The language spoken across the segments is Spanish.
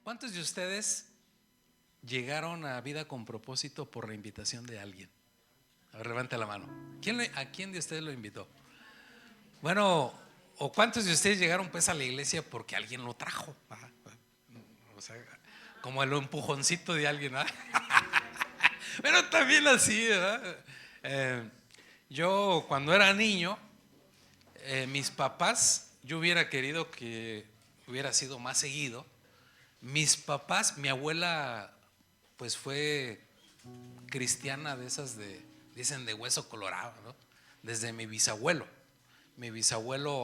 ¿Cuántos de ustedes llegaron a Vida con Propósito por la invitación de alguien? A ver, levante la mano. ¿A quién de ustedes lo invitó? Bueno, ¿o cuántos de ustedes llegaron pues a la iglesia porque alguien lo trajo? O sea, como el empujoncito de alguien, ¿verdad? Pero también así, ¿verdad? Yo cuando era niño, mis papás, yo hubiera querido que hubiera sido más seguido. Mis papás, mi abuela pues fue cristiana de esas dicen de hueso colorado, ¿no? Desde mi bisabuelo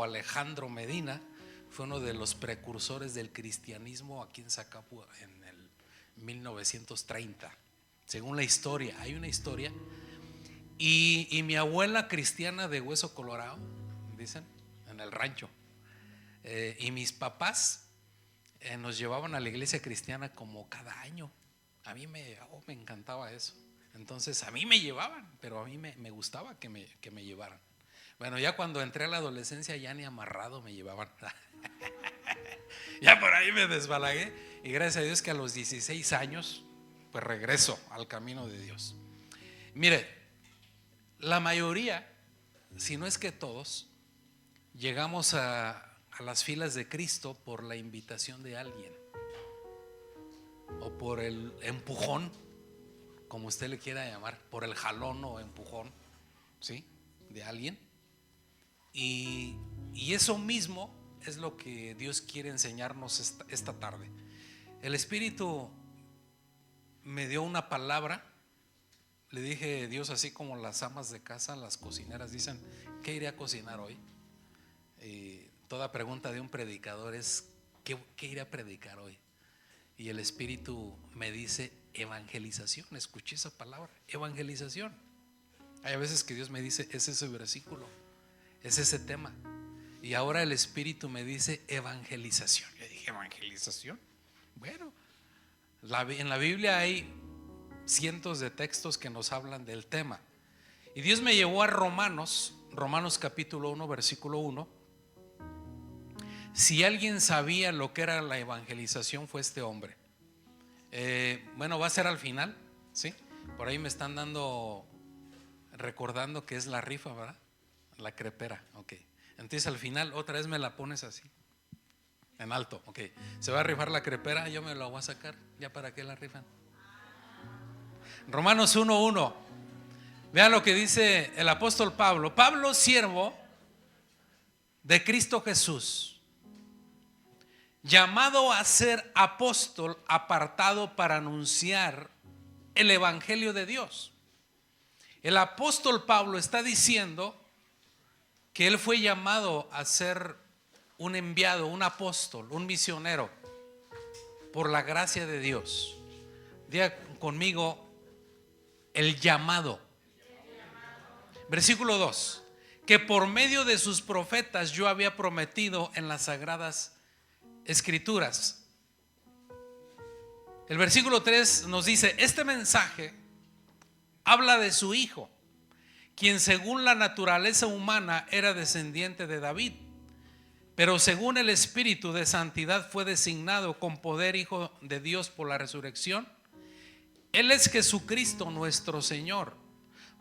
Alejandro Medina fue uno de los precursores del cristianismo aquí en Zacapú en el 1930, según la historia, hay una historia. Y mi abuela cristiana de hueso colorado, dicen, en el rancho. Y mis papás nos llevaban a la iglesia cristiana como cada año. A mí me encantaba eso. Entonces a mí me llevaban, pero a mí me gustaba que me llevaran. Bueno, ya cuando entré a la adolescencia ya ni amarrado me llevaban. Ya por ahí me desbalagué. Y gracias a Dios que a los 16 años pues regreso al camino de Dios. Mire, la mayoría, si no es que todos, llegamos a las filas de Cristo por la invitación de alguien o por el empujón, como usted le quiera llamar, por el jalón o empujón, ¿sí? De alguien. Y eso mismo es lo que Dios quiere enseñarnos esta tarde. El Espíritu me dio una palabra. Le dije, Dios, así como las amas de casa, las cocineras dicen, ¿qué iré a cocinar hoy? Toda pregunta de un predicador es, ¿qué iré a predicar hoy? Y el Espíritu me dice evangelización. Escuché esa palabra, evangelización. Hay veces que Dios me dice, es ese versículo, es ese tema. Y ahora el Espíritu me dice evangelización. Yo dije, ¿evangelización? Bueno, en la Biblia hay cientos de textos que nos hablan del tema. Y Dios me llevó a Romanos capítulo 1, versículo 1. Si alguien sabía lo que era la evangelización, fue este hombre. Bueno, va a ser al final, ¿sí? Por ahí me están recordando que es la rifa, ¿verdad? La crepera, ok. Entonces al final otra vez me la pones así, en alto, ok. Se va a rifar la crepera, yo me la voy a sacar. ¿Ya para qué la rifan? Romanos 1:1. Vean lo que dice el apóstol Pablo. Pablo, siervo de Cristo Jesús, llamado a ser apóstol, apartado para anunciar el evangelio de Dios. El apóstol Pablo está diciendo que él fue llamado a ser un enviado, un apóstol, un misionero por la gracia de Dios. Diga conmigo, el llamado. Versículo 2, que por medio de sus profetas yo había prometido en las sagradas escrituras. El versículo 3 nos dice, este mensaje habla de su hijo, quien según la naturaleza humana era descendiente de David, pero según el Espíritu de santidad fue designado con poder hijo de Dios por la resurrección. Él es Jesucristo nuestro Señor.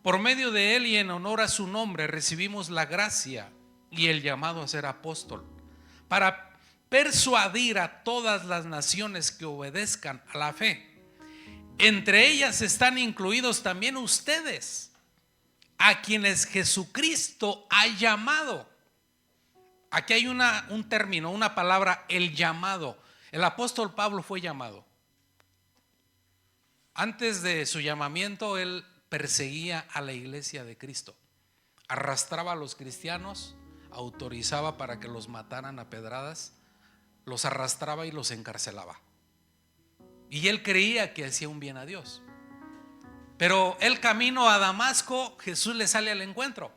Por medio de él y en honor a su nombre recibimos la gracia y el llamado a ser apóstol, para persuadir a todas las naciones que obedezcan a la fe. Entre ellas están incluidos también ustedes, a quienes Jesucristo ha llamado. Aquí hay un término, una palabra, el llamado. El apóstol Pablo fue llamado. Antes de su llamamiento, él perseguía a la iglesia de Cristo, arrastraba a los cristianos, autorizaba para que los mataran a pedradas, los arrastraba y los encarcelaba. Y él creía que hacía un bien a Dios. Pero el camino a Damasco, Jesús le sale al encuentro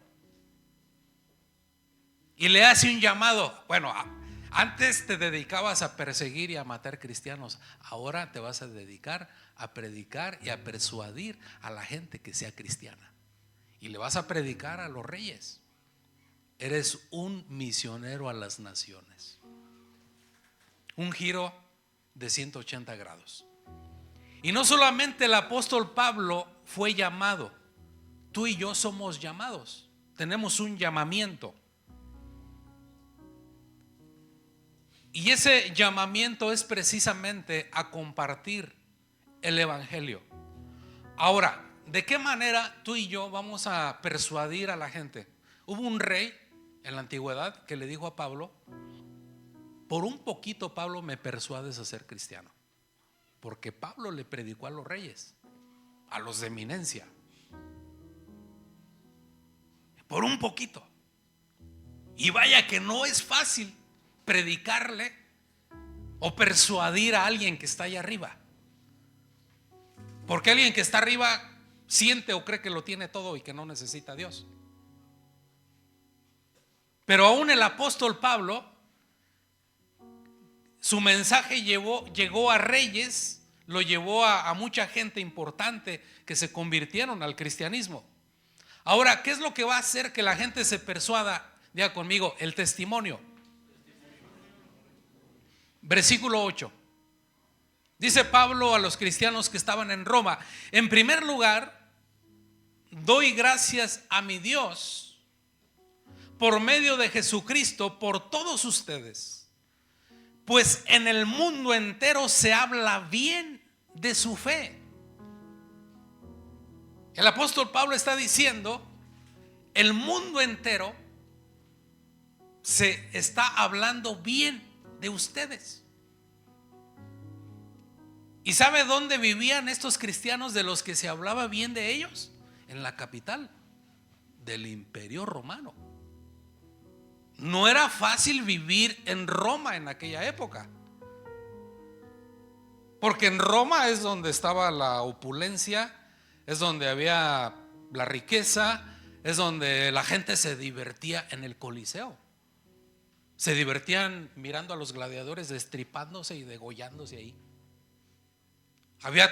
y le hace un llamado. Bueno, antes te dedicabas a perseguir y a matar cristianos, ahora te vas a dedicar a predicar y a persuadir a la gente que sea cristiana. Y le vas a predicar a los reyes. Eres un misionero a las naciones. Un giro de 180 grados. Y no solamente el apóstol Pablo fue llamado, tú y yo somos llamados, tenemos un llamamiento. Y ese llamamiento es precisamente a compartir el evangelio. Ahora, ¿de qué manera tú y yo vamos a persuadir a la gente? Hubo un rey en la antigüedad que le dijo a Pablo: por un poquito, Pablo, me persuades a ser cristiano. Porque Pablo le predicó a los reyes, a los de eminencia, por un poquito. Y vaya que no es fácil predicarle o persuadir a alguien que está allá arriba. Porque alguien que está arriba siente o cree que lo tiene todo y que no necesita a Dios. Pero aún el apóstol Pablo, su mensaje llegó a reyes, lo llevó a mucha gente importante que se convirtieron al cristianismo. Ahora, ¿qué es lo que va a hacer que la gente se persuada? Diga conmigo, el testimonio. Versículo 8. Dice Pablo a los cristianos que estaban en Roma: en primer lugar, doy gracias a mi Dios por medio de Jesucristo por todos ustedes, pues en el mundo entero se habla bien de su fe. El apóstol Pablo está diciendo: el mundo entero se está hablando bien de ustedes. ¿Y sabe dónde vivían estos cristianos de los que se hablaba bien de ellos? En la capital del Imperio Romano. No era fácil vivir en Roma en aquella época, porque en Roma es donde estaba la opulencia, es donde había la riqueza, es donde la gente se divertía en el Coliseo. Se divertían mirando a los gladiadores destripándose y degollándose ahí. Había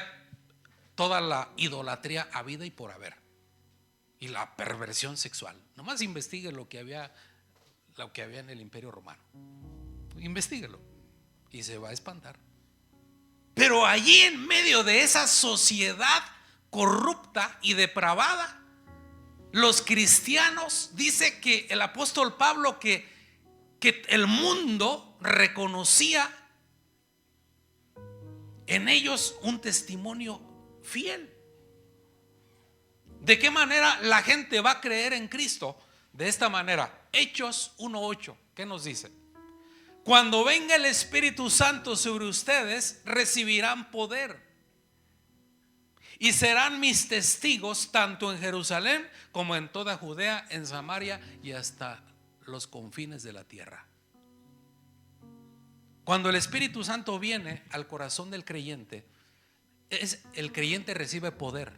toda la idolatría habida y por haber, y la perversión sexual. Nomás investigue lo que había en el Imperio Romano. Investíguelo y se va a espantar. Pero allí en medio de esa sociedad corrupta y depravada, los cristianos, dice que el apóstol Pablo que el mundo reconocía en ellos un testimonio fiel. ¿De qué manera la gente va a creer en Cristo? De esta manera. Hechos 1:8, ¿qué nos dice? Cuando venga el Espíritu Santo sobre ustedes, recibirán poder y serán mis testigos tanto en Jerusalén como en toda Judea, en Samaria y hasta los confines de la tierra. Cuando el Espíritu Santo viene al corazón del creyente, el creyente recibe poder.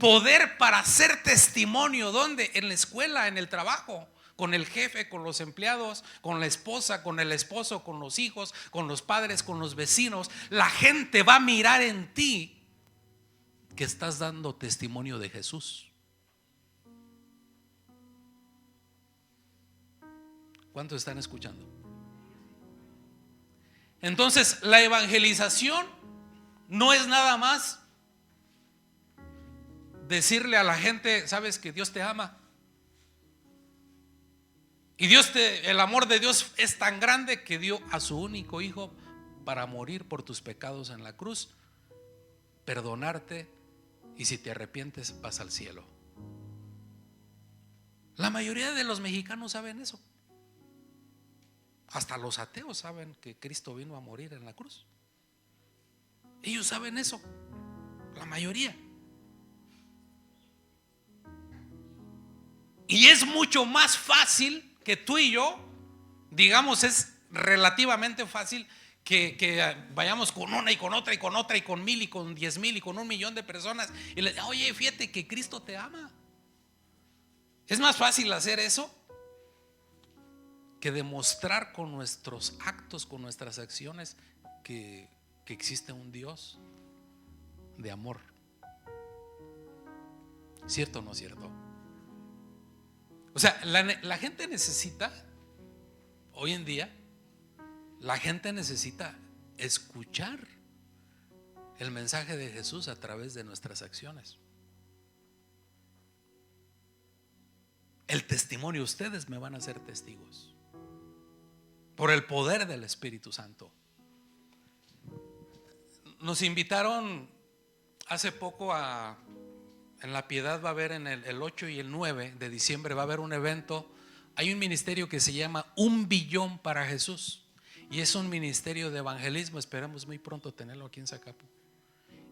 Poder para hacer testimonio. ¿Dónde? En la escuela, en el trabajo, con el jefe, con los empleados, con la esposa, con el esposo, con los hijos, con los padres, con los vecinos. La gente va a mirar en ti que estás dando testimonio de Jesús. ¿Cuántos están escuchando? Entonces, la evangelización no es nada más decirle a la gente: sabes que Dios te ama. Y el amor de Dios es tan grande que dio a su único hijo para morir por tus pecados en la cruz, perdonarte, y si te arrepientes vas al cielo. La mayoría de los mexicanos saben eso. Hasta los ateos saben que Cristo vino a morir en la cruz. Ellos saben eso, la mayoría. Y es mucho más fácil que tú y yo, digamos, es relativamente fácil que vayamos con una y con otra y con otra y con 1000 y con 10,000 y con 1,000,000 de personas y le digan: oye, fíjate que Cristo te ama. Es más fácil hacer eso que demostrar con nuestros actos, con nuestras acciones, que existe un Dios de amor. ¿Cierto o no cierto? O sea, la gente necesita, hoy en día, la gente necesita escuchar el mensaje de Jesús a través de nuestras acciones. El testimonio, ustedes me van a ser testigos por el poder del Espíritu Santo. Nos invitaron hace poco en La Piedad, va a haber en el 8 y el 9 de diciembre, va a haber un evento. Hay un ministerio que se llama 1 billón para Jesús, y es un ministerio de evangelismo. Esperamos muy pronto tenerlo aquí en Zacapu.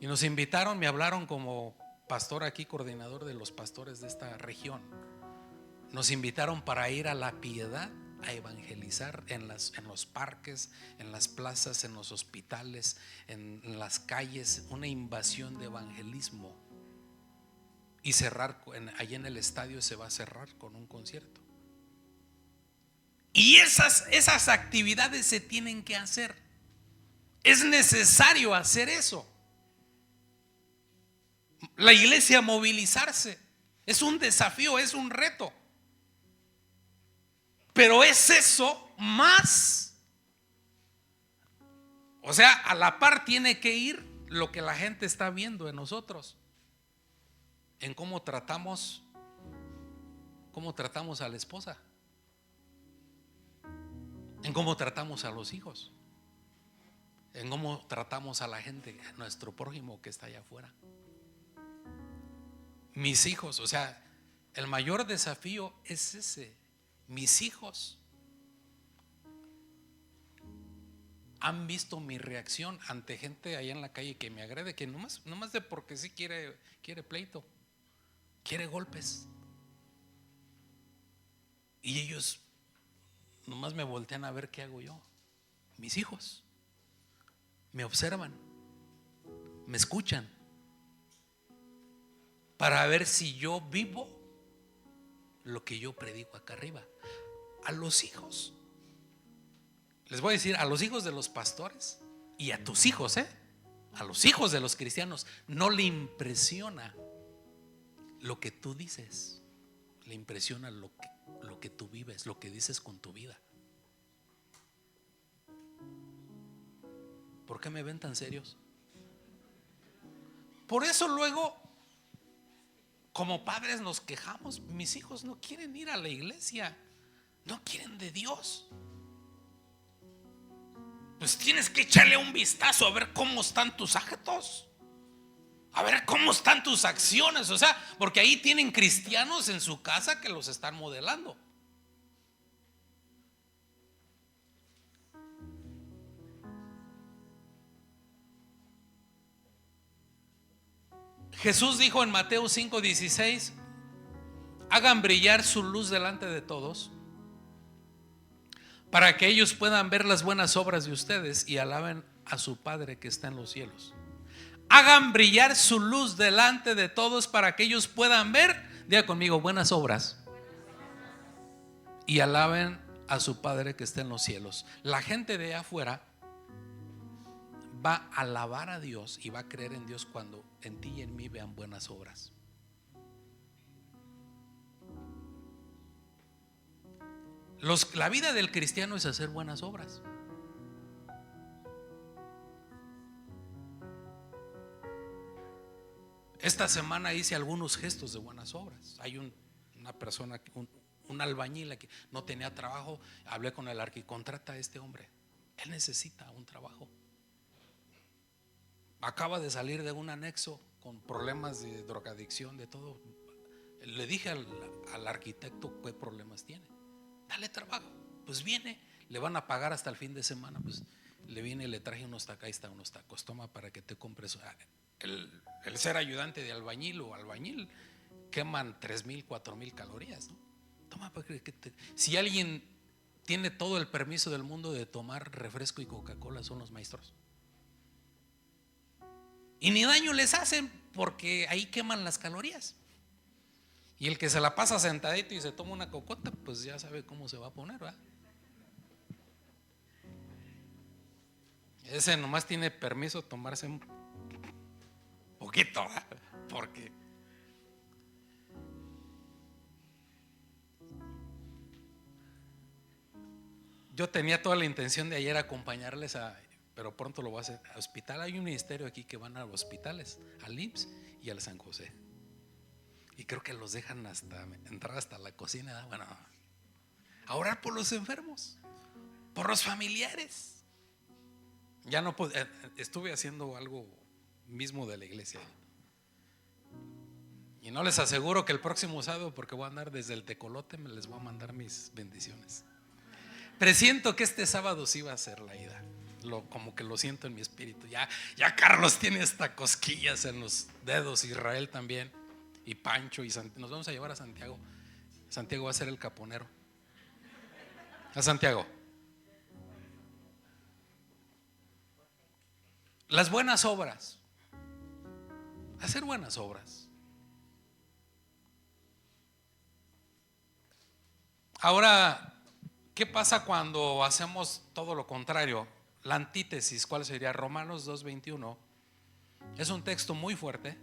Y nos invitaron, me hablaron como pastor aquí, coordinador de los pastores de esta región. Nos invitaron para ir a La Piedad a evangelizar en los parques, en las plazas, en los hospitales, en las calles, una invasión de evangelismo. Y cerrar, allí en el estadio se va a cerrar con un concierto. Y esas actividades se tienen que hacer. Es necesario hacer eso. La iglesia movilizarse es un desafío, es un reto. Pero es eso más, o sea, a la par tiene que ir lo que la gente está viendo en nosotros, en cómo tratamos a la esposa, en cómo tratamos a los hijos, en cómo tratamos a la gente, a nuestro prójimo que está allá afuera. Mis hijos, o sea, el mayor desafío es ese. Mis hijos han visto mi reacción ante gente allá en la calle que me agrede, que nomás de porque sí quiere pleito, quiere golpes. Y ellos nomás me voltean a ver qué hago yo. Mis hijos me observan, me escuchan, para ver si yo vivo lo que yo predico acá arriba. A los hijos, les voy a decir, a los hijos de los pastores y a tus hijos, a los hijos de los cristianos, no le impresiona lo que tú dices, le impresiona lo que tú vives, lo que dices con tu vida. ¿Por qué me ven tan serios? Por eso luego, como padres, nos quejamos. Mis hijos no quieren ir a la iglesia, no quieren de Dios. Pues tienes que echarle un vistazo a ver cómo están tus actos, a ver cómo están tus acciones. O sea, porque ahí tienen cristianos en su casa que los están modelando. Jesús dijo en Mateo 5:16: hagan brillar su luz delante de todos, para que ellos puedan ver las buenas obras de ustedes y alaben a su Padre que está en los cielos. Hagan brillar su luz delante de todos para que ellos puedan ver, diga conmigo, buenas obras, y alaben a su Padre que está en los cielos. La gente de afuera va a alabar a Dios y va a creer en Dios cuando en ti y en mí vean buenas obras. La vida del cristiano es hacer buenas obras. Esta semana hice algunos gestos de buenas obras. Hay una persona, un albañil que no tenía trabajo. Hablé con el arquitecto: contrata a este hombre, él necesita un trabajo. Acaba de salir de un anexo con problemas de drogadicción, de todo. Le dije al arquitecto qué problemas tiene. Dale trabajo. Pues viene, le van a pagar hasta el fin de semana. Pues le vine y le traje unos tacos. Ahí están unos tacos, toma para que te compres. El ser ayudante de albañil o albañil queman 3,000, 4,000 calorías, ¿no? Toma para que si alguien tiene todo el permiso del mundo de tomar refresco y Coca-Cola, son los maestros. Y ni daño les hacen porque ahí queman las calorías. Y el que se la pasa sentadito y se toma una cocota, pues ya sabe cómo se va a poner, ¿verdad? Ese nomás tiene permiso tomarse un poquito, ¿verdad? Porque yo tenía toda la intención de ayer acompañarles pero pronto lo voy a hacer. Hospital, hay un ministerio aquí que van a los hospitales, al IMSS y al San José. Y creo que los dejan hasta entrar hasta la cocina. Bueno, a orar por los enfermos, por los familiares. Ya no pude, estuve haciendo algo mismo de la iglesia. Y no les aseguro que el próximo sábado, porque voy a andar desde el Tecolote, me les voy a mandar mis bendiciones. Presiento que este sábado sí va a ser la ida. Como que lo siento en mi espíritu. Ya Carlos tiene hasta cosquillas en los dedos, Israel también, y Pancho, y nos vamos a llevar a Santiago. Santiago va a ser el caponero. A Santiago. Las buenas obras. Hacer buenas obras. Ahora, ¿qué pasa cuando hacemos todo lo contrario? La antítesis, ¿cuál sería? Romanos 2:21. Es un texto muy fuerte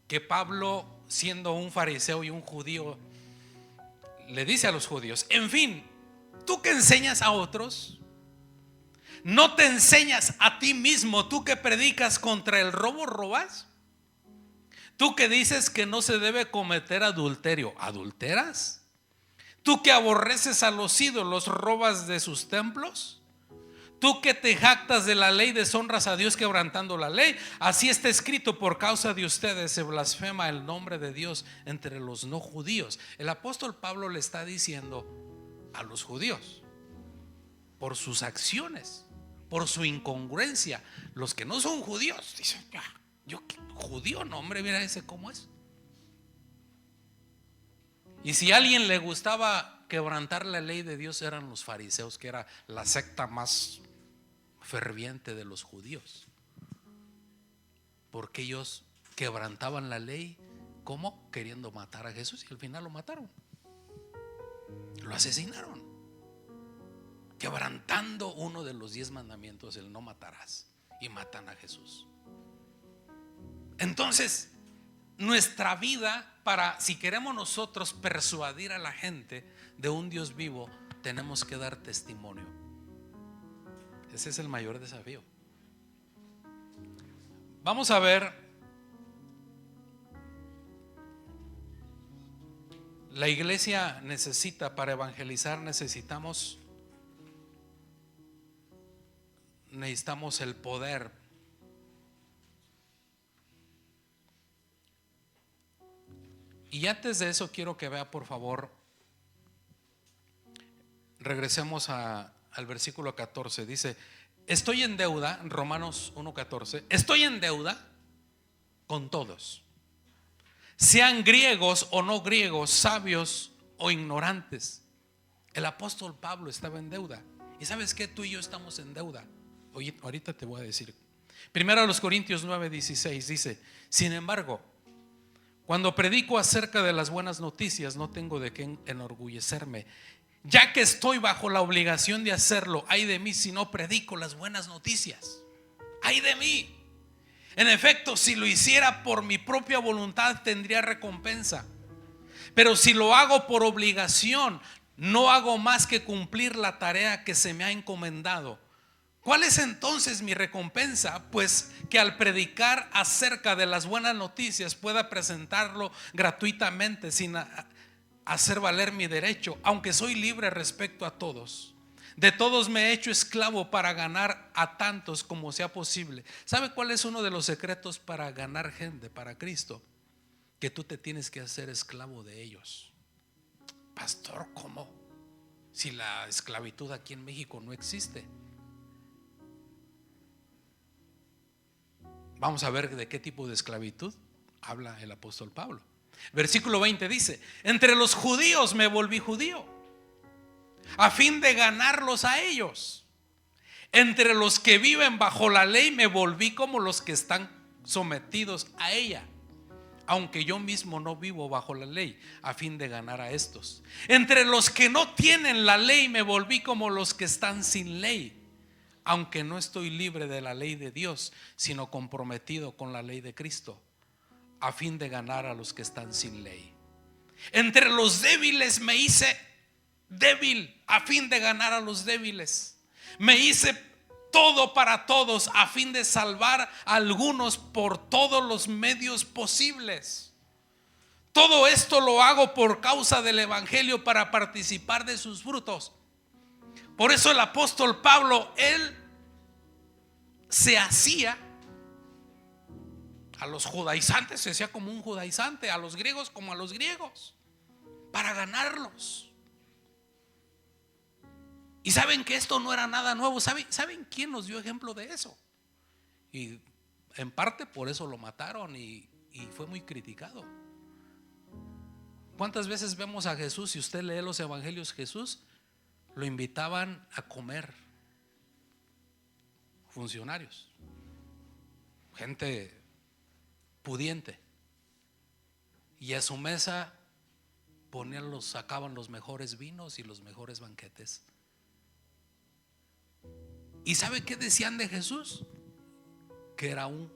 que Pablo, siendo un fariseo y un judío, le dice a los judíos: en fin, tú que enseñas a otros, ¿no te enseñas a ti mismo? Tú que predicas contra el robo, ¿robas? Tú que dices que no se debe cometer adulterio, ¿adulteras? Tú que aborreces a los ídolos, ¿robas de sus templos? Tú que te jactas de la ley, deshonras a Dios quebrantando la ley. Así está escrito: por causa de ustedes se blasfema el nombre de Dios entre los no judíos. El apóstol Pablo le está diciendo a los judíos, por sus acciones, por su incongruencia. Los que no son judíos dicen: yo judío, no, hombre, mira ese cómo es. Y si a alguien le gustaba quebrantar la ley de Dios, eran los fariseos, que era la secta más ferviente de los judíos, porque ellos quebrantaban la ley. ¿Cómo? Queriendo matar a Jesús, y al final lo mataron, lo asesinaron, quebrantando uno de los 10 mandamientos, el no matarás, y matan a Jesús. Entonces, nuestra vida, si queremos nosotros persuadir a la gente de un Dios vivo, tenemos que dar testimonio. Ese es el mayor desafío. Vamos a ver la iglesia necesita, para evangelizar necesitamos el poder. Y antes de eso quiero que vea, por favor, regresemos al versículo 14. Dice: estoy en deuda, Romanos 1:14, estoy en deuda con todos, sean griegos o no griegos, sabios o ignorantes. El apóstol Pablo estaba en deuda. ¿Y sabes qué? Tú y yo estamos en deuda. Oye, ahorita te voy a decir. Primero a los Corintios 9:16 dice: sin embargo, cuando predico acerca de las buenas noticias, no tengo de qué enorgullecerme, ya que estoy bajo la obligación de hacerlo. Ay de mí si no predico las buenas noticias. Ay de mí. En efecto, si lo hiciera por mi propia voluntad, tendría recompensa. Pero si lo hago por obligación, no hago más que cumplir la tarea que se me ha encomendado. ¿Cuál es entonces mi recompensa? Pues que al predicar acerca de las buenas noticias pueda presentarlo gratuitamente sin hacer valer mi derecho, aunque soy libre respecto a todos. De todos me he hecho esclavo para ganar a tantos como sea posible. ¿Sabe cuál es uno de los secretos para ganar gente para Cristo? Que tú te tienes que hacer esclavo de ellos. Pastor, ¿cómo? Si la esclavitud aquí en México no existe. Vamos a ver de qué tipo de esclavitud habla el apóstol Pablo. Versículo 20 dice: entre los judíos me volví judío, a fin de ganarlos a ellos. Entre los que viven bajo la ley me volví como los que están sometidos a ella, aunque yo mismo no vivo bajo la ley, a fin de ganar a estos. Entre los que no tienen la ley me volví como los que están sin ley, aunque no estoy libre de la ley de Dios, sino comprometido con la ley de Cristo, a fin de ganar a los que están sin ley. Entre los débiles me hice débil, a fin de ganar a los débiles. Me hice todo para todos, a fin de salvar a algunos por todos los medios posibles. Todo esto lo hago por causa del evangelio, para participar de sus frutos. Por eso el apóstol Pablo, él se hacía a los judaizantes, se hacía como un judaizante, a los griegos como a los griegos, para ganarlos. Y saben que esto no era nada nuevo. ¿Saben quién nos dio ejemplo de eso? Y en parte por eso lo mataron y fue muy criticado. ¿Cuántas veces vemos a Jesús? Si usted lee los evangelios, Jesús lo invitaban a comer funcionarios, gente pudiente, y a su mesa sacaban los mejores vinos y los mejores banquetes. ¿Y sabe qué decían de Jesús? Que era un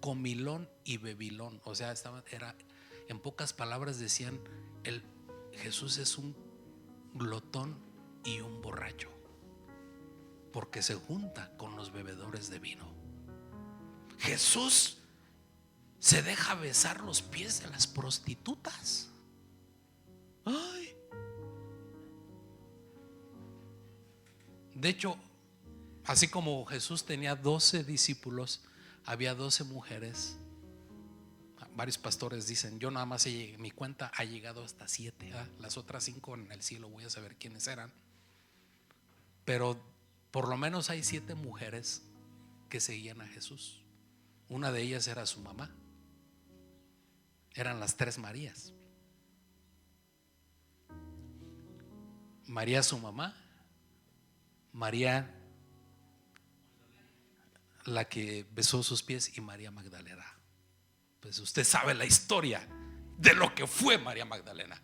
comilón y bebilón. O sea, en pocas palabras decían, Jesús es un glotón y un borracho, porque se junta con los bebedores de vino. Jesús se deja besar los pies de las prostitutas. Ay. De hecho, así como Jesús tenía 12 discípulos, había 12 mujeres. Varios pastores dicen, yo nada más mi cuenta ha llegado hasta 7. Las otras 5 en el cielo voy a saber quiénes eran. Pero por lo menos hay 7 mujeres que seguían a Jesús. Una de ellas era su mamá. Eran las 3 Marías. María su mamá, María la que besó sus pies, y María Magdalena. Pues usted sabe la historia de lo que fue María Magdalena.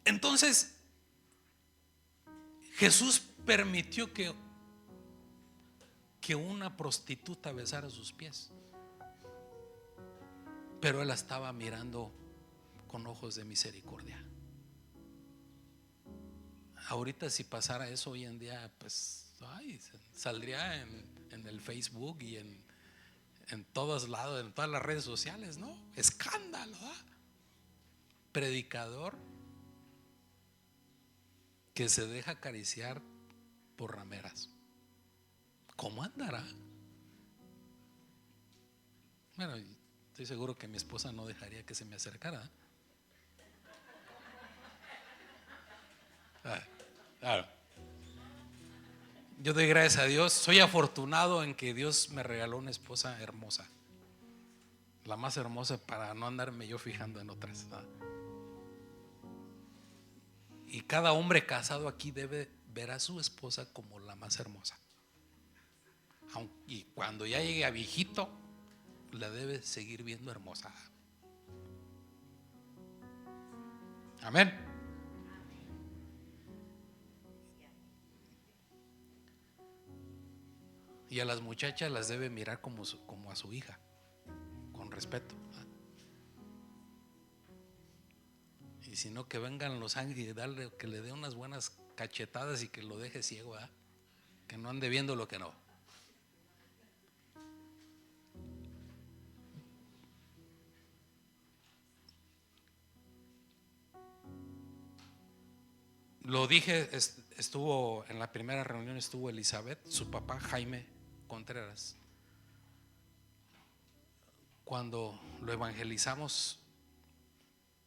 Entonces Jesús permitió que una prostituta besara sus pies, pero él la estaba mirando con ojos de misericordia. Ahorita si pasara eso hoy en día, pues saldría en el Facebook y en todos lados, en todas las redes sociales, ¿no? Escándalo, predicador que se deja acariciar por rameras. ¿Cómo andará? Bueno, estoy seguro que mi esposa no dejaría que se me acercara. Claro. Yo doy gracias a Dios. Soy afortunado en que Dios me regaló una esposa hermosa, la más hermosa, para no andarme yo fijando en otras, ¿no? Y cada hombre casado aquí debe ver a su esposa como la más hermosa. Y cuando ya llegue a viejito, la debe seguir viendo hermosa. Amén. Y a las muchachas las debe mirar como a su hija, con respeto. Y si no, que vengan los ángeles y que le dé unas buenas cachetadas y que lo deje ciego, que no ande viendo lo que no. Lo dije, estuvo en la primera reunión, estuvo Elizabeth, su papá Jaime Contreras. Cuando lo evangelizamos,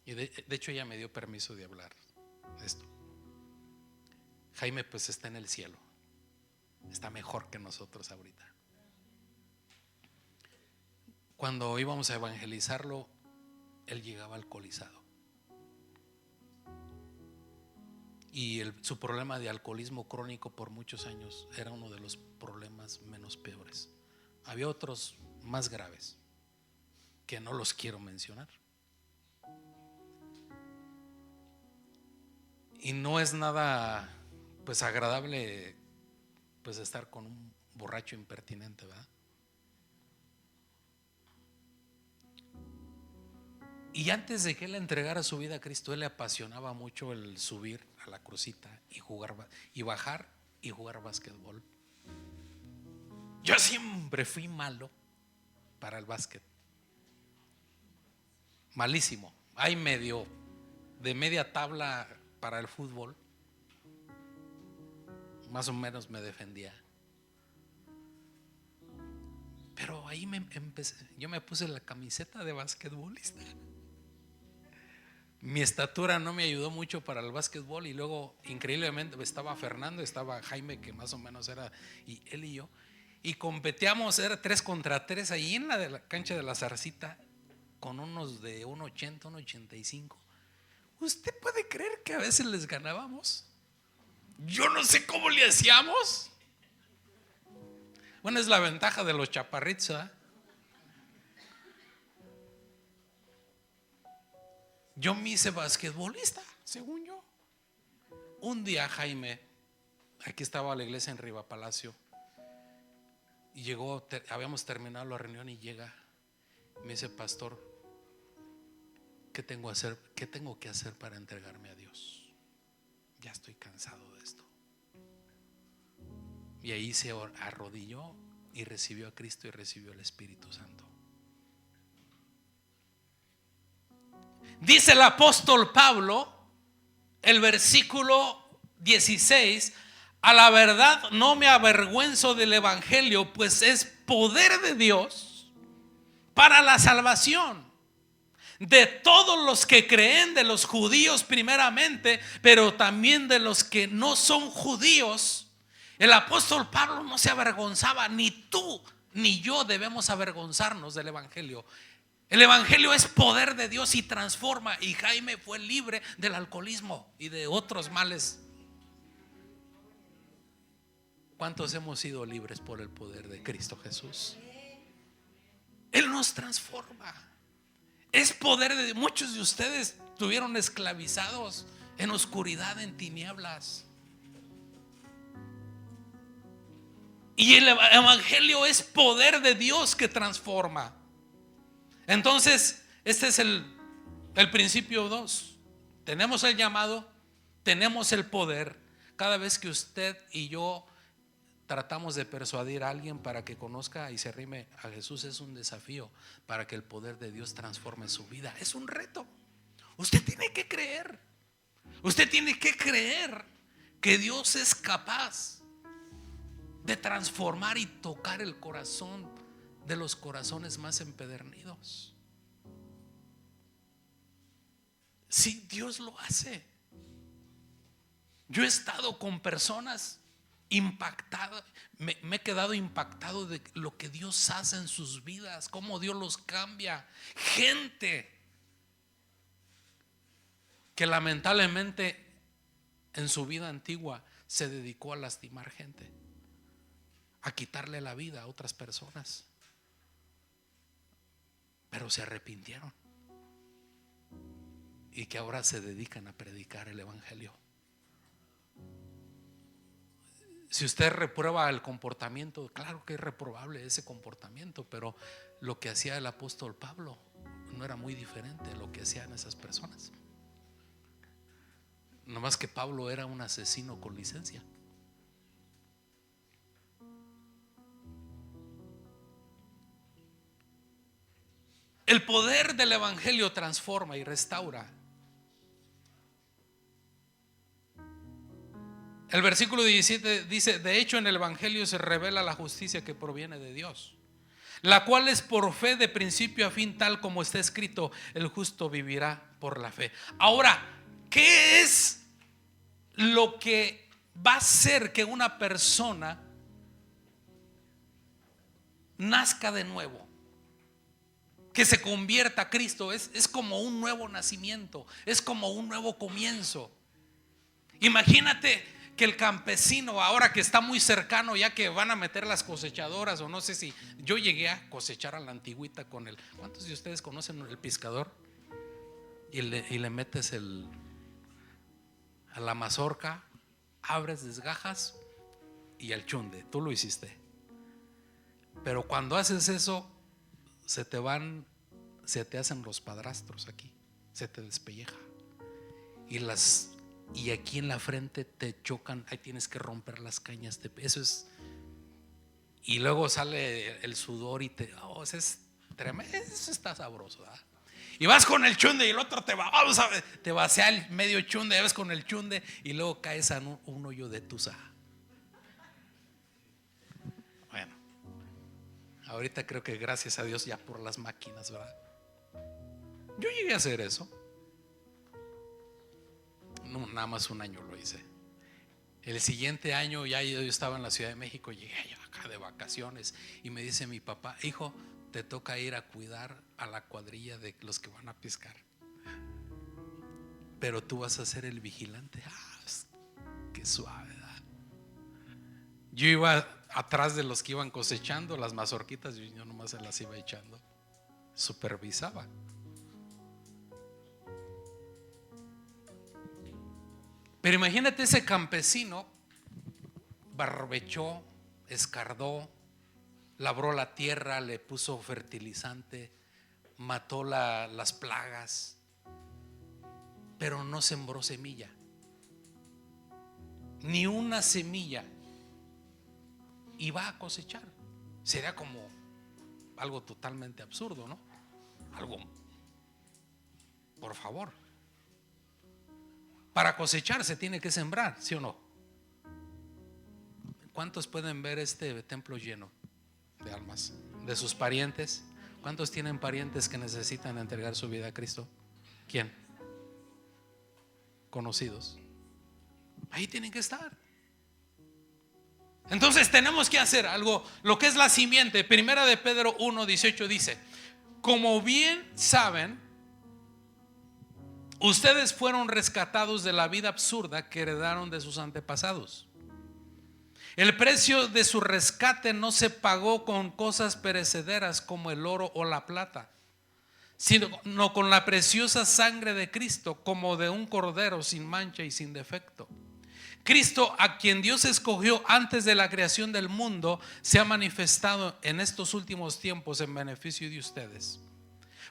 y de hecho ella me dio permiso de hablar de esto. Jaime pues está en el cielo, está mejor que nosotros ahorita. Cuando íbamos a evangelizarlo, él llegaba alcoholizado. Y su problema de alcoholismo crónico por muchos años era uno de los problemas menos peores. Había otros más graves que no los quiero mencionar. Y no es nada pues agradable pues estar con un borracho impertinente, ¿verdad? Y antes de que él entregara su vida a Cristo, él le apasionaba mucho el subir a la crucita y jugar y bajar y jugar básquetbol. Yo siempre fui malo para el básquet. Malísimo. Hay de media tabla para el fútbol. Más o menos me defendía. Pero ahí yo me puse la camiseta de basquetbolista. Mi estatura no me ayudó mucho para el básquetbol, y luego increíblemente estaba Fernando, estaba Jaime, que más o menos era, y él y yo, y competíamos, era 3 contra 3 ahí en la cancha de la Zarcita, con unos de 1.80, 1.85. ¿Usted puede creer que a veces les ganábamos? Yo no sé cómo le hacíamos. Bueno, es la ventaja de los chaparritos, ¿eh? Yo me hice basquetbolista, según yo. Un día Jaime, aquí estaba la iglesia en Riva Palacio, y llegó, habíamos terminado la reunión y llega, me dice: pastor, ¿qué tengo que hacer para entregarme a Dios? Ya estoy cansado de esto. Y ahí se arrodilló y recibió a Cristo y recibió el Espíritu Santo. Dice el apóstol Pablo, el versículo 16: a la verdad no me avergüenzo del evangelio, pues es poder de Dios para la salvación de todos los que creen, de los judíos primeramente, pero también de los que no son judíos. El apóstol Pablo no se avergonzaba. Ni tú ni yo debemos avergonzarnos del evangelio. El evangelio es poder de Dios y transforma. Y Jaime fue libre del alcoholismo y de otros males. ¿Cuántos hemos sido libres por el poder de Cristo Jesús? Él nos transforma. Es poder de Dios. Muchos de ustedes estuvieron esclavizados en oscuridad, en tinieblas. Y el evangelio es poder de Dios que transforma. Entonces, este es el principio 2. Tenemos el llamado, tenemos el poder. Cada vez que usted y yo tratamos de persuadir a alguien para que conozca y se arrime a Jesús, es un desafío para que el poder de Dios transforme su vida. Es un reto. Usted tiene que creer. Usted tiene que creer que Dios es capaz de transformar y tocar el corazón de los corazones más empedernidos. Sí, Dios lo hace. Yo he estado con personas impactadas, me he quedado impactado de lo que Dios hace en sus vidas, cómo Dios los cambia. Gente que lamentablemente en su vida antigua se dedicó a lastimar gente, a quitarle la vida a otras personas, pero se arrepintieron y que ahora se dedican a predicar el evangelio. Si usted reprueba el comportamiento, claro que es reprobable ese comportamiento, pero lo que hacía el apóstol Pablo no era muy diferente de lo que hacían esas personas. No más que Pablo era un asesino con licencia. El poder del evangelio transforma y restaura. El versículo 17 dice: de hecho, en el evangelio se revela la justicia que proviene de Dios, la cual es por fe de principio a fin, tal como está escrito: el justo vivirá por la fe. Ahora, ¿qué es lo que va a hacer que una persona nazca de nuevo, que se convierta a Cristo? Es como un nuevo nacimiento, es como un nuevo comienzo. Imagínate que el campesino, ahora que está muy cercano, ya que van a meter las cosechadoras, o no sé si yo llegué a cosechar a la antigüita con el, ¿cuántos de ustedes conocen el piscador? Y le metes a la mazorca, abres, desgajas y al chunde. Tú lo hiciste. Pero cuando haces eso, se te hacen los padrastros aquí, se te despelleja. Y las y aquí en la frente te chocan, ahí tienes que romper las cañas eso es, y luego sale el sudor y eso es tremendo, eso está sabroso, ¿verdad? Y vas con el chunde y el otro te vacía el medio chunde, vas con el chunde y luego caes a un hoyo de tusa. Bueno, ahorita creo que gracias a Dios ya por las máquinas, ¿verdad? Yo llegué a hacer eso. No, nada más un año lo hice. El siguiente año ya yo estaba en la Ciudad de México, llegué acá de vacaciones y me dice mi papá: hijo, te toca ir a cuidar a la cuadrilla de los que van a pescar, pero tú vas a ser el vigilante. Qué suave, ¿verdad? Yo iba atrás de los que iban cosechando las mazorquitas, yo nomás se las iba echando, supervisaba. Pero imagínate ese campesino, barbechó, escardó, labró la tierra, le puso fertilizante, mató las plagas, pero no sembró semilla, ni una semilla. Y va a cosechar. Sería como algo totalmente absurdo, ¿no? Algo, por favor. Para cosechar se tiene que sembrar, ¿sí o no? ¿Cuántos pueden ver este templo lleno de almas? De sus parientes. ¿Cuántos tienen parientes que necesitan entregar su vida a Cristo? ¿Quién? Conocidos. Ahí tienen que estar. Entonces tenemos que hacer algo, lo que es la simiente. Primera de Pedro 1:18 dice: como bien saben, ustedes fueron rescatados de la vida absurda que heredaron de sus antepasados. El precio de su rescate no se pagó con cosas perecederas como el oro o la plata, sino con la preciosa sangre de Cristo, como de un cordero sin mancha y sin defecto. Cristo, a quien Dios escogió antes de la creación del mundo, se ha manifestado en estos últimos tiempos en beneficio de ustedes.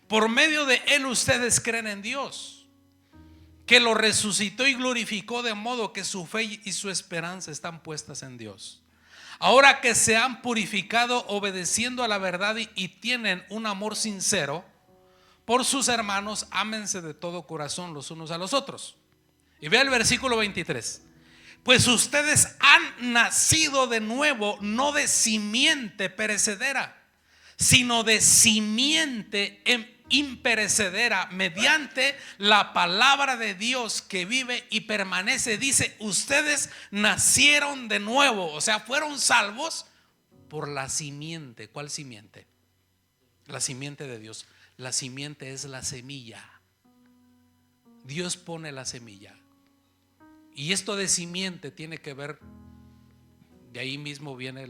Por medio de Él ustedes creen en Dios, que lo resucitó y glorificó, de modo que su fe y su esperanza están puestas en Dios. Ahora que se han purificado obedeciendo a la verdad y tienen un amor sincero por sus hermanos, ámense de todo corazón los unos a los otros. Y vea el versículo 23. Pues ustedes han nacido de nuevo, no de simiente perecedera, sino de simiente imperecedera, mediante la palabra de Dios que vive y permanece. Dice: ustedes nacieron de nuevo, o sea, fueron salvos por la simiente. ¿Cuál simiente? La simiente de Dios. La simiente es la semilla. Dios pone la semilla. Y esto de simiente tiene que ver, de ahí mismo viene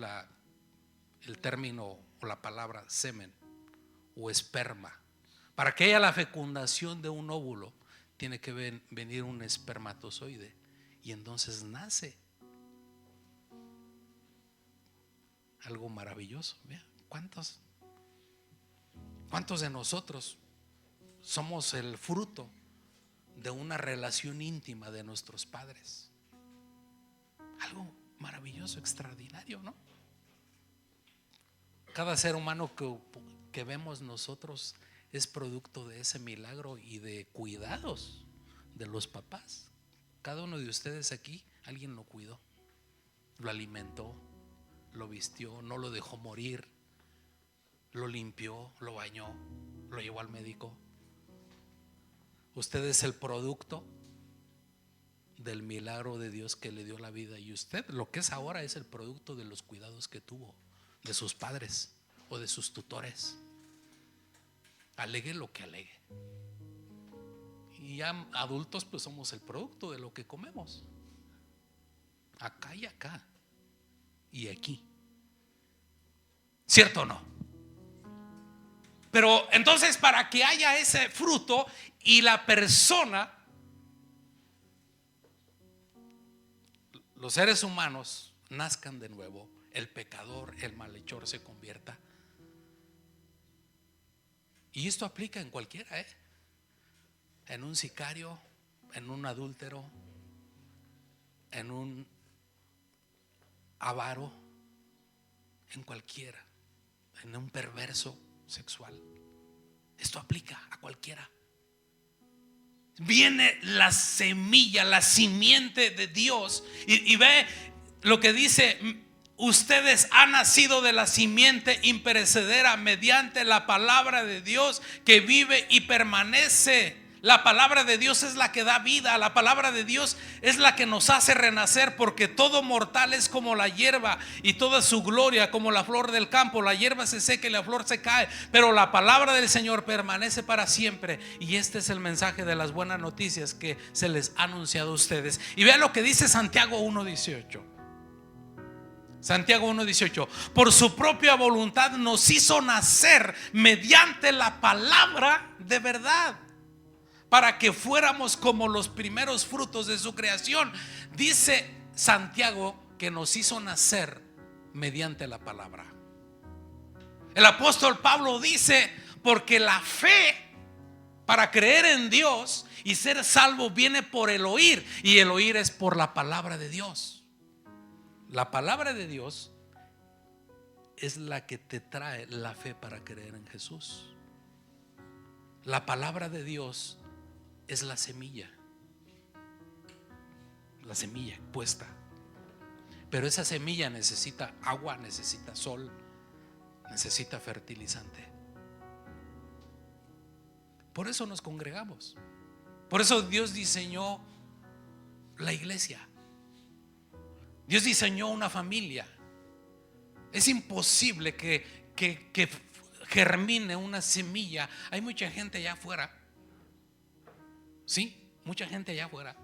el término o la palabra semen o esperma. Para que haya la fecundación de un óvulo, tiene que venir un espermatozoide, y entonces nace algo maravilloso. ¿Cuántos de nosotros somos el fruto de una relación íntima de nuestros padres? Algo maravilloso, extraordinario, ¿no? Cada ser humano que vemos nosotros es producto de ese milagro y de cuidados de los papás. Cada uno de ustedes aquí, alguien lo cuidó, lo alimentó, lo vistió, no lo dejó morir, lo limpió, lo bañó, lo llevó al médico. Usted es el producto del milagro de Dios que le dio la vida, y usted, lo que es ahora, es el producto de los cuidados que tuvo de sus padres o de sus tutores. Alegue lo que alegue. Y ya adultos, pues somos el producto de lo que comemos, acá y acá y aquí. ¿Cierto o no? Pero entonces, para que haya ese fruto y la persona, los seres humanos, nazcan de nuevo, el pecador, el malhechor se convierta. Y esto aplica en cualquiera, en un sicario, en un adúltero, en un avaro, en cualquiera, en un perverso sexual. Esto aplica a cualquiera. Viene la semilla, la simiente de Dios, y ve lo que dice: ustedes han nacido de la simiente imperecedera mediante la palabra de Dios que vive y permanece. La palabra de Dios es la que da vida. La palabra de Dios es la que nos hace renacer, porque todo mortal es como la hierba y toda su gloria como la flor del campo. La hierba se seca y la flor se cae, pero la palabra del Señor permanece para siempre. Y este es el mensaje de las buenas noticias que se les ha anunciado a ustedes. Y vean lo que dice Santiago 1:18. Santiago 1:18: por su propia voluntad nos hizo nacer mediante la palabra de verdad, para que fuéramos como los primeros frutos de su creación. Dice Santiago que nos hizo nacer mediante la palabra. El apóstol Pablo dice: porque la fe para creer en Dios y ser salvo viene por el oír, y el oír es por la palabra de Dios. La palabra de Dios es la que te trae la fe para creer en Jesús. La palabra de Dios es la semilla puesta. Pero esa semilla necesita agua, necesita sol, necesita fertilizante. Por eso nos congregamos. Por eso Dios diseñó la iglesia. Dios diseñó una familia. Es imposible que germine una semilla. Hay mucha gente allá afuera. Sí, mucha gente allá afuera.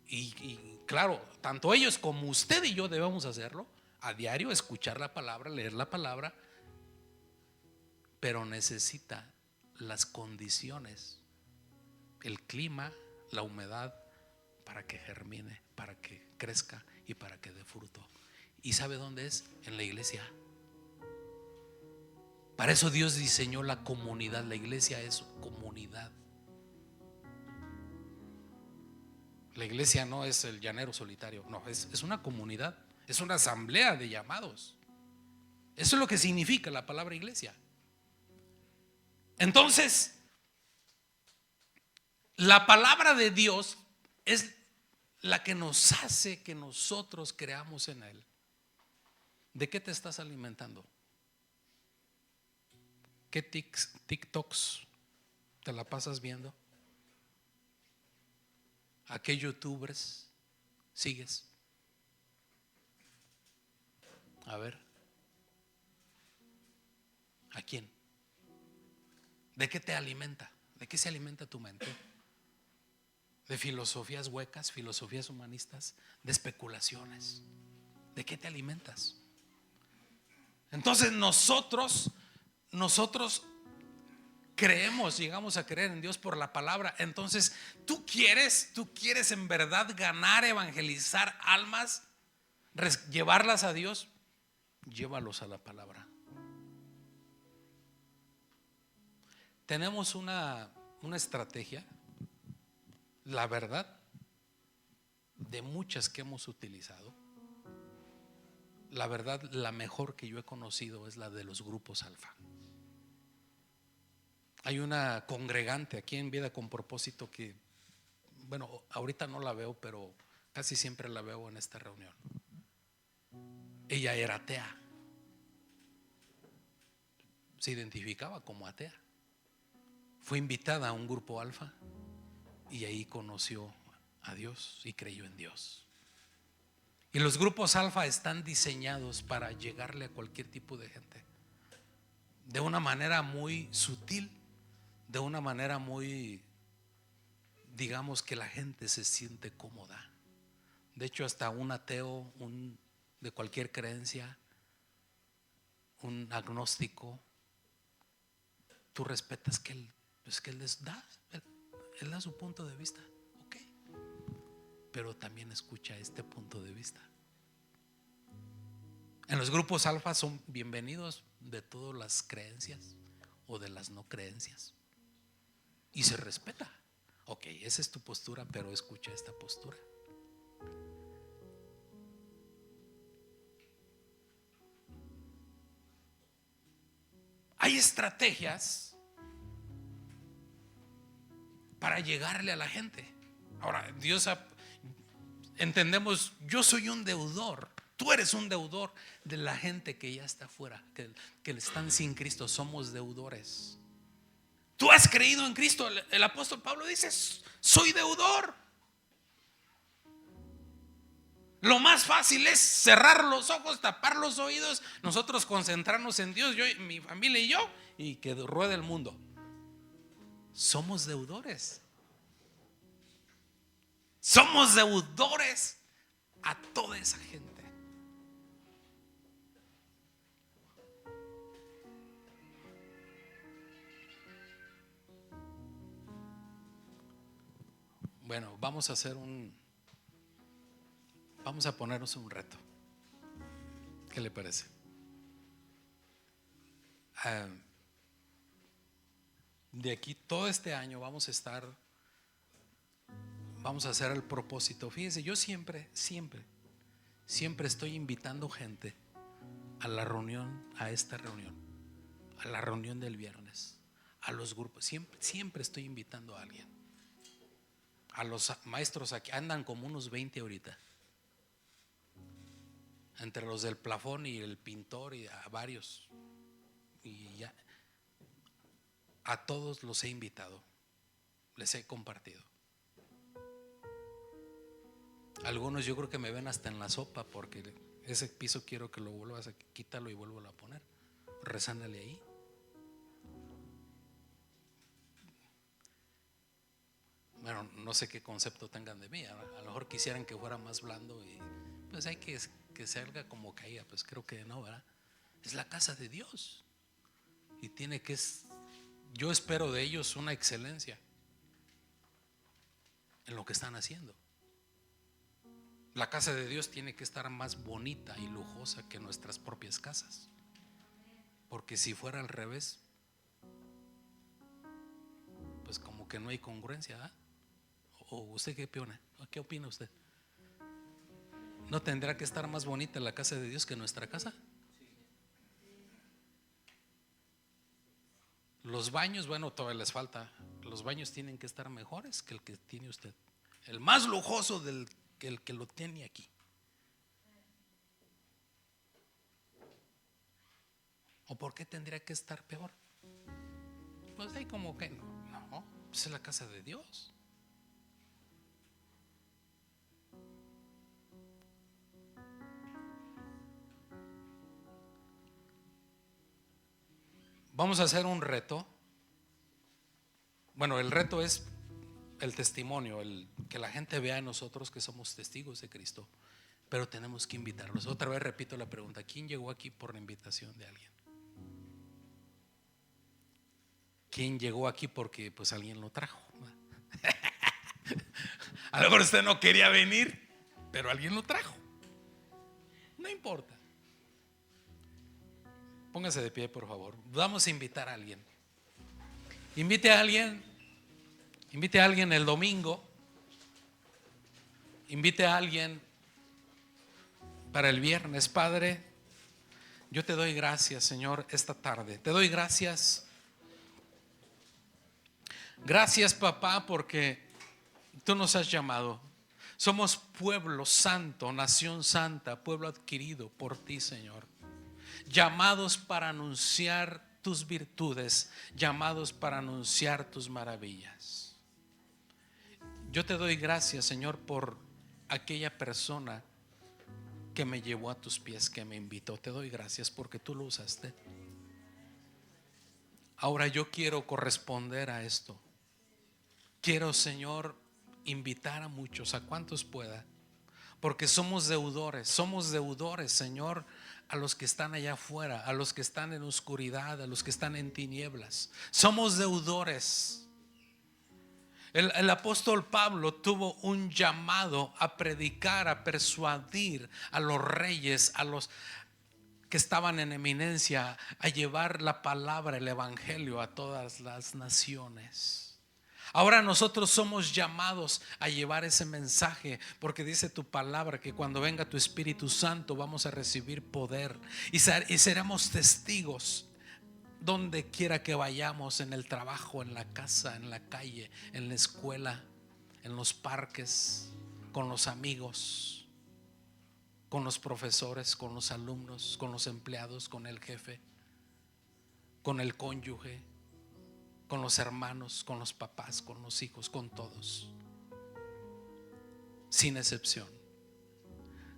Y claro, tanto ellos como usted y yo debemos hacerlo a diario, escuchar la palabra, leer la palabra. Pero necesita las condiciones, el clima, la humedad, para que germine, para que crezca y para que dé fruto. ¿Y sabe dónde es? En la iglesia. Para eso Dios diseñó la comunidad. La iglesia es comunidad. La iglesia no es el llanero solitario, no, es una comunidad, es una asamblea de llamados. Eso es lo que significa la palabra iglesia. Entonces, la palabra de Dios es la que nos hace que nosotros creamos en Él. ¿De qué te estás alimentando? ¿Qué TikToks te la pasas viendo? ¿A qué youtubers sigues? A ver, ¿a quién? ¿De qué te alimenta? ¿De qué se alimenta tu mente? ¿De filosofías huecas, filosofías humanistas, de especulaciones? ¿De qué te alimentas? Entonces nosotros creemos, llegamos a creer en Dios por la palabra. Entonces tú quieres en verdad ganar, evangelizar almas, llevarlas a Dios, llévalos a la palabra. Tenemos una estrategia, la verdad, de muchas que hemos utilizado. La verdad, la mejor que yo he conocido es la de los grupos alfa. Hay una congregante aquí en Vida con Propósito que, bueno, ahorita no la veo, pero casi siempre la veo en esta reunión. Ella era atea, se identificaba como atea. Fue invitada a un grupo alfa y ahí conoció a Dios y creyó en Dios. Y los grupos alfa están diseñados para llegarle a cualquier tipo de gente, de una manera muy sutil, de una manera muy, digamos, que la gente se siente cómoda. De hecho, hasta un ateo, de cualquier creencia, un agnóstico, tú respetas que él les da, él da su punto de vista, ok, pero también escucha este punto de vista. En los grupos alfa son bienvenidos de todas las creencias o de las no creencias, y se respeta. Ok, esa es tu postura, pero escucha esta postura. Hay estrategias para llegarle a la gente. Ahora, entendemos, yo soy un deudor, tú eres un deudor de la gente que ya está afuera, que están sin Cristo. Somos deudores. Tú has creído en Cristo. El apóstol Pablo dice: soy deudor. Lo más fácil es cerrar los ojos, tapar los oídos, nosotros concentrarnos en Dios, yo, mi familia y yo, y que ruede el mundo. Somos deudores. Somos deudores a toda esa gente. Bueno, vamos a ponernos un reto. ¿Qué le parece? De aquí todo este año vamos a hacer el propósito. Fíjese, yo siempre estoy invitando gente a la reunión, a esta reunión, a la reunión del viernes, a los grupos. Siempre estoy invitando a alguien. A los maestros aquí andan como unos 20 ahorita, entre los del plafón y el pintor y a varios, y ya a todos los he invitado, les he compartido. Algunos yo creo que me ven hasta en la sopa, porque ese piso quiero que lo vuelvas a quitarlo y vuelvo a poner. Rezándale ahí. Bueno, no sé qué concepto tengan de mí. A lo mejor quisieran que fuera más blando y pues hay que salga como caía. Pues creo que no, ¿verdad? Es la casa de Dios y yo espero de ellos una excelencia en lo que están haciendo. La casa de Dios tiene que estar más bonita y lujosa que nuestras propias casas, porque si fuera al revés, pues como que no hay congruencia, ¿verdad? ¿O usted qué opina? ¿Qué opina usted? ¿No tendrá que estar más bonita la casa de Dios que nuestra casa? Los baños, bueno, todavía les falta. Los baños tienen que estar mejores que el que tiene usted. El más lujoso del que el que lo tiene aquí. ¿O por qué tendría que estar peor? Pues hay como que no, pues es la casa de Dios. Vamos a hacer un reto. Bueno, el reto es el testimonio, que la gente vea en nosotros que somos testigos de Cristo, pero tenemos que invitarlos. Otra vez repito la pregunta: ¿quién llegó aquí por la invitación de alguien? ¿Quién llegó aquí porque pues alguien lo trajo? A lo mejor usted no quería venir, pero alguien lo trajo. No importa. Póngase de pie, por favor. Vamos a invitar a alguien. Invite a alguien el domingo. Invite a alguien para el viernes. Padre, yo te doy gracias, Señor, esta tarde. Te doy gracias. Gracias, papá, porque tú nos has llamado. Somos pueblo santo, nación santa, pueblo adquirido por ti, Señor. Llamados para anunciar tus virtudes, llamados para anunciar tus maravillas. Yo te doy gracias, Señor, por aquella persona que me llevó a tus pies, que me invitó. Te doy gracias porque tú lo usaste. Ahora yo quiero corresponder a esto. Quiero, Señor, invitar a muchos, a cuantos pueda, porque somos deudores, Señor, a los que están allá afuera, a los que están en oscuridad, a los que están en tinieblas. Somos deudores. El apóstol Pablo tuvo un llamado a predicar, a persuadir a los reyes, a los que estaban en eminencia, a llevar la palabra, el evangelio a todas las naciones. Ahora nosotros somos llamados a llevar ese mensaje, porque dice tu palabra que cuando venga tu Espíritu Santo vamos a recibir poder y seremos testigos donde quiera que vayamos, en el trabajo, en la casa, en la calle, en la escuela, en los parques, con los amigos, con los profesores, con los alumnos, con los empleados, con el jefe, con el cónyuge, con los hermanos, con los papás, con los hijos, con todos, sin excepción.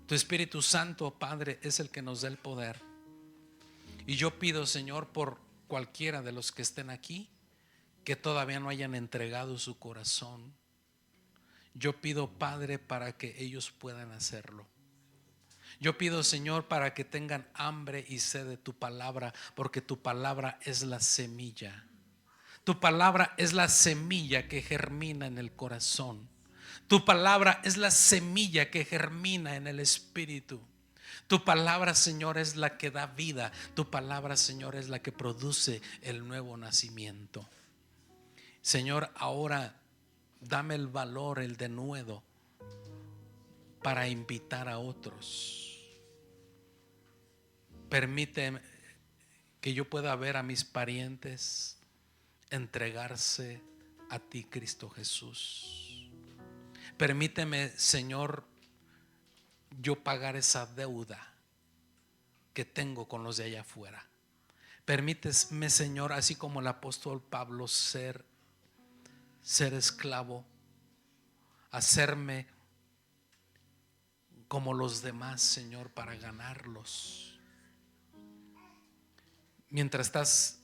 Tu Espíritu Santo, Padre, es el que nos da el poder. Y yo pido, Señor, por cualquiera de los que estén aquí que todavía no hayan entregado su corazón, yo pido, Padre, para que ellos puedan hacerlo. Yo pido, Señor, para que tengan hambre y sed de tu palabra, porque tu palabra es la semilla. Tu palabra es la semilla que germina en el corazón. Tu palabra es la semilla que germina en el espíritu. Tu palabra, Señor, es la que da vida. Tu palabra, Señor, es la que produce el nuevo nacimiento. Señor, ahora dame el valor, el denuedo para invitar a otros. Permíteme que yo pueda ver a mis parientes entregarse a ti, Cristo Jesús. Permíteme, Señor, yo pagar esa deuda que tengo con los de allá afuera. Permíteme, Señor, así como el apóstol Pablo, ser esclavo, hacerme como los demás, Señor, para ganarlos. Mientras estás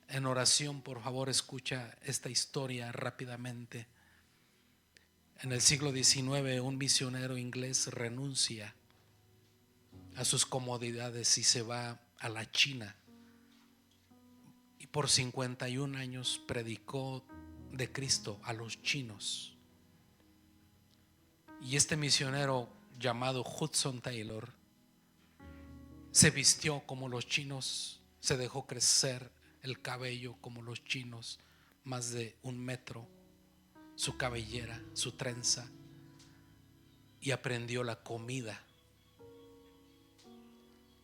en oración, por favor, escucha esta historia rápidamente. En el siglo XIX, un misionero inglés renuncia a sus comodidades y se va a la China. Y por 51 años predicó de Cristo a los chinos. Y este misionero llamado Hudson Taylor se vistió como los chinos, se dejó crecer el cabello como los chinos, más de 1 metro, su cabellera, su trenza, y aprendió la comida.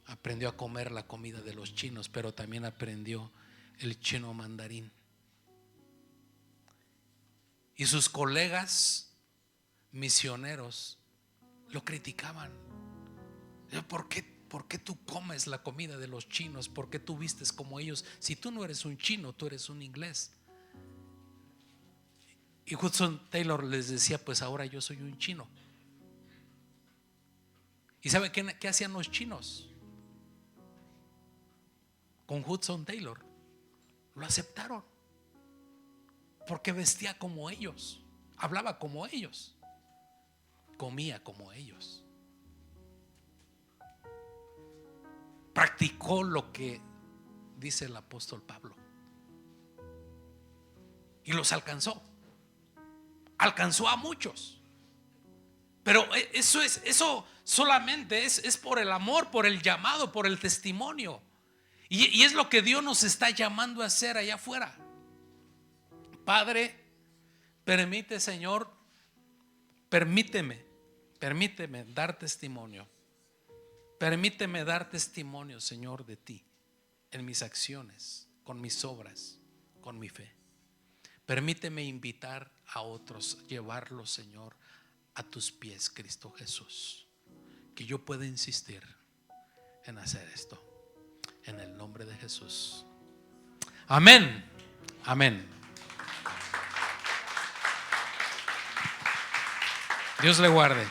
Aprendió a comer la comida de los chinos, pero también aprendió el chino mandarín. Y sus colegas misioneros lo criticaban. ¿Por qué tú comes la comida de los chinos? ¿Por qué tú vistes como ellos? Si tú no eres un chino, tú eres un inglés. Y Hudson Taylor les decía, pues ahora yo soy un chino. ¿Y sabe qué hacían los chinos con Hudson Taylor? Lo aceptaron, porque vestía como ellos, hablaba como ellos, comía como ellos, practicó lo que dice el apóstol Pablo y los alcanzó a muchos. Pero eso solamente es por el amor, por el llamado, por el testimonio. Y es lo que Dios nos está llamando a hacer allá afuera. Padre, permite, Señor, permíteme dar testimonio. Permíteme dar testimonio, Señor, de ti en mis acciones, con mis obras, con mi fe. Permíteme invitar a otros, llevarlos, Señor, a tus pies, Cristo Jesús. Que yo pueda insistir en hacer esto, en el nombre de Jesús. Amén. Amén. Dios le guarde.